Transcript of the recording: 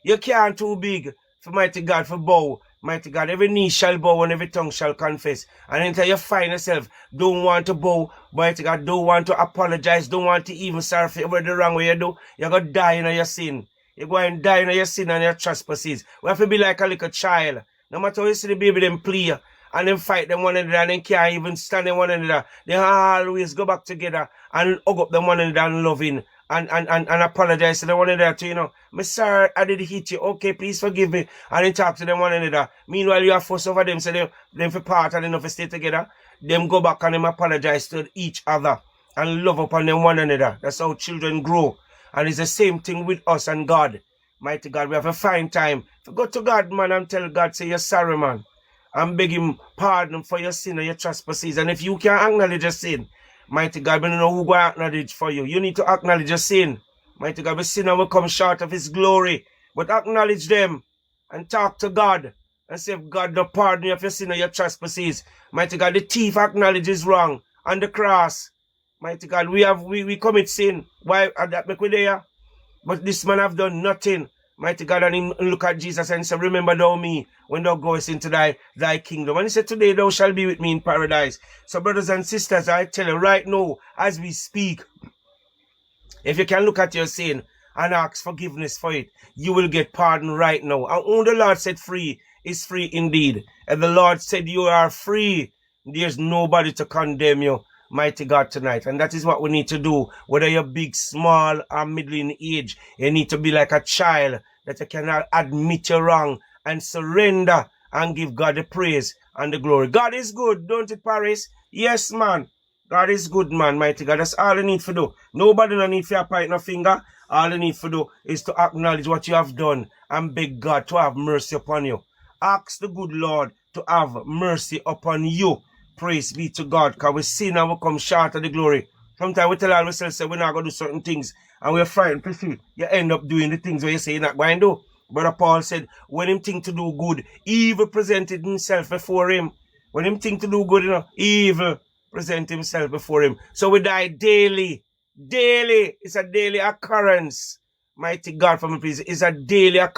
You can't too big for mighty God for bow. Mighty God, every knee shall bow and every tongue shall confess. And until you find yourself, don't want to bow, mighty God, don't want to apologize, don't want to even sorry for the wrong way you do, you're going to die in your sin. You're going to die in your sin and your trespasses. We have to be like a little child. No matter how you see the baby, them play and then fight them one another and then can't even stand them one another. They always go back together and hug up them one another and loving and apologize to them one another. You know, me sorry, I did hit you. Okay, please forgive me. And then talk to them one another. Meanwhile, you have fuss over them, so them for part and enough to stay together. Them go back and them apologize to each other and love upon them one another. That's how children grow. And it's the same thing with us and God. Mighty God, we have a fine time. To go to God, man, and tell God, say, you're sorry, man. And beg him pardon for your sin and your trespasses. And if you can't acknowledge your sin, mighty God, we don't know who will acknowledge for you. You need to acknowledge your sin. Mighty God, we sin and we come short of his glory. But acknowledge them and talk to God. And say, God, the pardon you of your sin and your trespasses. Mighty God, the thief acknowledges wrong on the cross. Mighty God, we commit sin. Why that make we there? But this man have done nothing. Mighty God, and him look at Jesus and say, remember thou me when thou goest into thy kingdom. And he said, today thou shalt be with me in paradise. So brothers and sisters, I tell you right now, as we speak, if you can look at your sin and ask forgiveness for it, you will get pardon right now. And whom the Lord set free is free indeed. And the Lord said you are free. There's nobody to condemn you, mighty God, tonight. And that is what we need to do. Whether you're big, small, or middle in age, you need to be like a child that you cannot admit you're wrong and surrender and give God the praise and the glory. God is good, don't it, Paris? Yes, man. God is good, man, mighty God. That's all you need to do. Nobody no need to point no finger. All you need to do is to acknowledge what you have done and beg God to have mercy upon you. Ask the good Lord to have mercy upon you. Praise be to God, because we sin and we come short of the glory. Sometimes we tell ourselves say we're not going to do certain things and we're frightened to see. You end up doing the things where you say you're not going to do. Brother Paul said, when him think to do good, evil presented himself before him. When him think to do good, you know, evil present himself before him. So we die daily. Daily. It's a daily occurrence. Mighty God, for me, please. It's a daily occurrence.